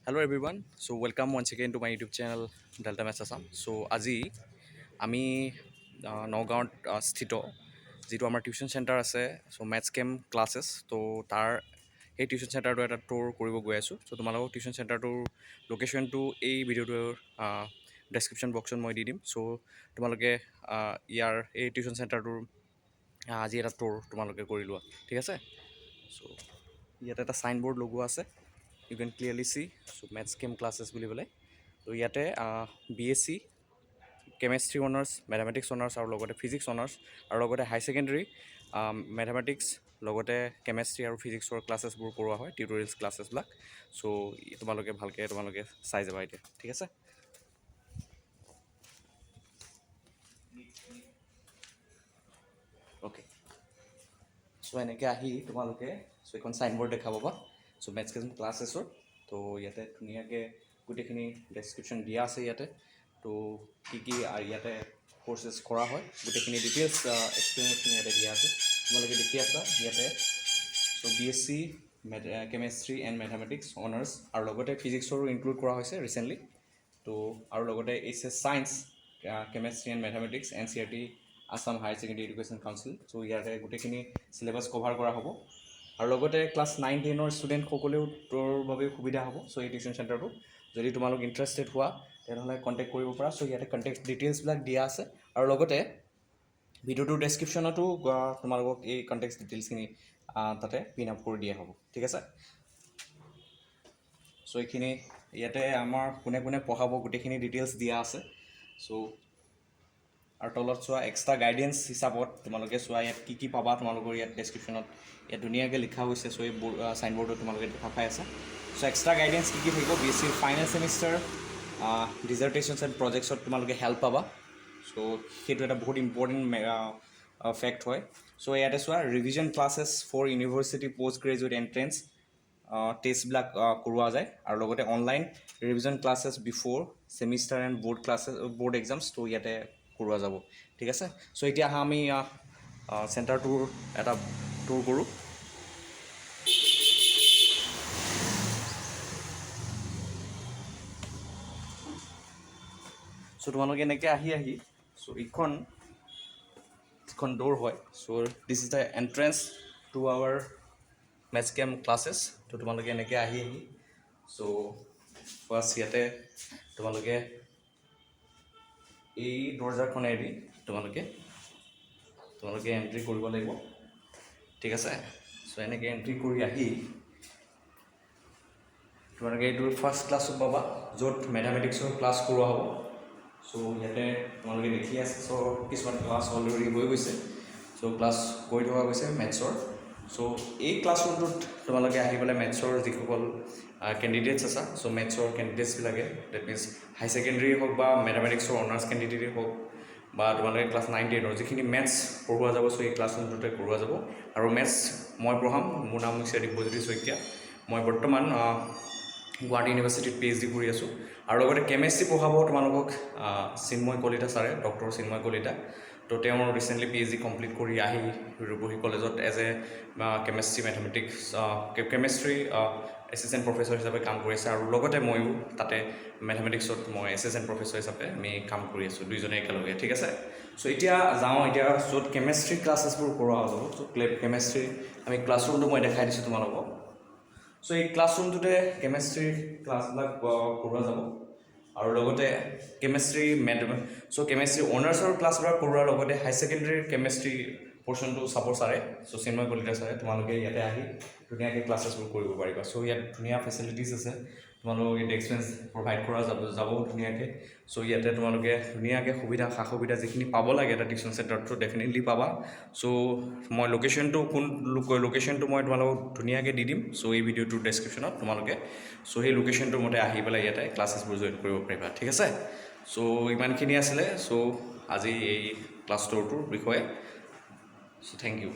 Hello everyone. So welcome once again to my YouTube channel Delta Maths Assam. So আজি আমি নগাঁৱত স্থিত যিটো আমাৰ টিউশ্যন চেণ্টাৰ আছে চ' Math-Chem ক্লাছেছ তো তাৰ সেই টিউশ্যন চেণ্টাৰটো এটা টুৰ কৰিব গৈ আছোঁ চ' তোমালোকক টিউশ্যন চেণ্টাৰটোৰ লোকেশ্যনটো এই ভিডিঅ'টোৰ ডেছক্ৰিপশ্যন বক্সত মই দি দিম চ' তোমালোকে ইয়াৰ এই টিউশ্যন চেণ্টাৰটোৰ আজি এটা টুৰ তোমালোকে কৰি লোৱা ঠিক আছে চ' ইয়াতে এটা চাইন বৰ্ড লগোৱা আছে you can clearly see so Math-Chem classes বুলি বলে তো ইয়াতে BSc chemistry honours mathematics honours আৰু লগতে ফিজিক্স অনাৰ্ছ আৰু লগতে হাই ছেকেণ্ডেৰী মেথমেটিক্স লগতে কেমেষ্ট্ৰি আৰু ফিজিক্সৰ ক্লাছেছবোৰ কৰোৱা হয় টিউটৰিয়েলছ ক্লাছেছবিলাক চ' তোমালোকে ভালকৈ চাই যাবা এতিয়া ঠিক আছে অ'কে চ' এনেকৈ আহি তোমালোকে চ' এখন চাইনবৰ্ড দেখা পাবা চ' Math-Chem ক্লাছেছৰ তো ইয়াতে ধুনীয়াকৈ গোটেইখিনি ডেছক্ৰিপশ্যন দিয়া আছে ইয়াতে তো কি ইয়াতে কোৰ্চেছ কৰা হয় গোটেইখিনি ডিটেইলছ এক্সপ্লেনেশ্যন ইয়াতে দিয়া আছে তোমালোকে দেখি আছা ইয়াতে চ' BSc chemistry and mathematics honours আৰু লগতে ফিজিক্সৰো ইনক্লুড কৰা হৈছে ৰিচেণ্টলি তো আৰু লগতে HS science chemistry and mathematics NCERT Assam higher secondary education council so' ইয়াতে গোটেইখিনি চিলেবাছ কভাৰ কৰা হ'ব আৰু লগতে ক্লাছ 9-10ৰ ষ্টুডেণ্টসকলেও তোৰ বাবে সুবিধা হ'ব চ' এই টিউশ্যন চেণ্টাৰটো যদি তোমালোক ইণ্টাৰেষ্টেড হোৱা তেনেহ'লে কণ্টেক্ট কৰিব পাৰা চ' ইয়াতে কণ্টেক্ট ডিটেইলছবিলাক দিয়া আছে আৰু লগতে ভিডিঅ'টোৰ ডেছক্ৰিপশ্যনতো তোমালোকক এই কণ্টেক্ট ডিটেইলছখিনি তাতে পিন আপ কৰি দিয়া হ'ব ঠিক আছে চ' এইখিনি ইয়াতে আমাৰ কোনে কোনে পঢ়াব গোটেইখিনি ডিটেইলছ দিয়া আছে চ' আৰু তলত চোৱা এক্সট্ৰা গাইডেন্স হিচাপত তোমালোকে চোৱা ইয়াত কি পাবা তোমালোকৰ ইয়াত ডেছক্ৰিপশ্যনত ইয়াত ধুনীয়াকৈ লিখা হৈছে চ' এই চাইনবৰ্ডত তোমালোকে দেখা পাই আছা চ' এক্সট্ৰা গাইডেন্স কি থাকিব BSc ফাইনেল ছেমিষ্টাৰ ডিজাৰ্টেশ্যনছ এণ্ড প্ৰজেক্টছত তোমালোকে হেল্প পাবা চ' সেইটো এটা বহুত ইম্পৰ্টেণ্ট ফেক্ট হয় চ' ইয়াতে চোৱা revision classes for university post graduate entrance টেষ্টবিলাক কৰোৱা যায় আৰু লগতে online revision classes before semester and board exams তো ইয়াতে কৰোৱা যাব ঠিক আছে চ' এতিয়া আমি চেণ্টাৰটোৰ এটা টুৰ কৰোঁ চ' তোমালোকে এনেকৈ আহি চ' এইখন ড'ৰ হয় so' this is the entrance to our Math-Chem classes তো তোমালোকে এনেকৈ আহি চ' ফাৰ্ষ্ট ইয়াতে তোমালোকে এই দৰ্জাখনেদি তোমালোকে এণ্ট্ৰি কৰিব লাগিব ঠিক আছে চ' এনেকৈ এণ্ট্ৰি কৰি আহি তোমালোকে এইটো ফাৰ্ষ্ট ক্লাছত পাবা য'ত মেথমেটিক্সৰ ক্লাছ কৰোৱা হ'ব চ' ইয়াতে তোমালোকে দেখি আছে চ' কিছুমান ক্লাছ অলৰেডি হৈ গৈছে চ' ক্লাছ কৰি থকা গৈছে মেথছৰ চ' এই ক্লাছৰুমটোত তোমালোকে আহি পেলাই মেথছৰ যিসকল কেণ্ডিডেটছ আছা চ' মেথছৰ কেণ্ডিডেটছবিলাকে ডেট মিনছ হাই ছেকেণ্ডেৰী হওক বা মেথমেটিক্সৰ অনাৰ্ছ কেণ্ডিডেটেই হওক বা তোমালোকে ক্লাছ 9-10ৰ যিখিনি মেথছ পঢ়োৱা যাব চ' এই ক্লাছৰুমটোতে কৰোৱা যাব আৰু মেথছ মই পঢ়াম মোৰ নাম হৈছে দিব্যজ্যোতি শইকীয়া মই বৰ্তমান গুৱাহাটী ইউনিভাৰ্চিটিত PhD কৰি আছোঁ আৰু লগতে কেমেষ্ট্ৰি পঢ়াব তোমালোকক চিন্ময় কলিতা ছাৰে ডক্টৰ চিন্ময় কলিতা তো তেওঁ ৰিচেণ্টলি PhD কমপ্লিট কৰি আহি ৰূপহী কলেজত as a chemistry mathematics chemistry assistant professor হিচাপে কাম কৰি আছে আৰু লগতে ময়ো তাতে মেথমেটিক্সত মই এছিষ্টেণ্ট প্ৰফেচৰ হিচাপে আমি কাম কৰি আছোঁ দুইজনে একেলগে ঠিক আছে চ' এতিয়া য'ত কেমেষ্ট্ৰি ক্লাছেছবোৰ কৰোৱা হ'ব চ' কেমেষ্ট্ৰি আমি ক্লাছৰুমটো মই দেখাই দিছোঁ তোমালোকক চ' এই ক্লাছৰুমটোতে কেমেষ্ট্ৰি ক্লাছবিলাক কৰোৱা যাব আৰু লগতে কেমেষ্ট্ৰি চ' কেমেষ্ট্ৰি অনাৰ্ছৰ ক্লাছবিলাক কৰোৱাৰ লগতে হাই ছেকেণ্ডেৰীৰ কেমেষ্ট্ৰি পৰ্চনটো চাব ছাৰে চ' চিন্ময় কলিতা ছাৰে তোমালোকে ইয়াতে আহি ধুনীয়াকৈ ক্লাছেছবোৰ কৰিব পাৰিবা চ' ইয়াত ধুনীয়া ফেচিলিটিছ আছে তোমালোকক ইয়াত ডেস্ক বেঞ্চ প্ৰভাইড কৰা যাব ধুনীয়াকৈ চ' ইয়াতে তোমালোকে ধুনীয়াকৈ সা সুবিধা যিখিনি পাব লাগে এটা টিউশ্যন চেণ্টাৰটো ডেফিনেটলি পাবা চ' মই লোকেশ্যনটো মই তোমালোকক ধুনীয়াকৈ দি দিম চ' এই ভিডিঅ'টোৰ ডেছক্ৰিপশ্যনত তোমালোকে চ' সেই লোকেশ্যনটোৰ মতে আহি পেলাই ইয়াতে ক্লাছেছবোৰ জইন কৰিব পাৰিবা ঠিক আছে চ' ইমানখিনি আছিলে চ' আজি এই ক্লাছ টুৰটোৰ বিষয়ে চ' থেংক ইউ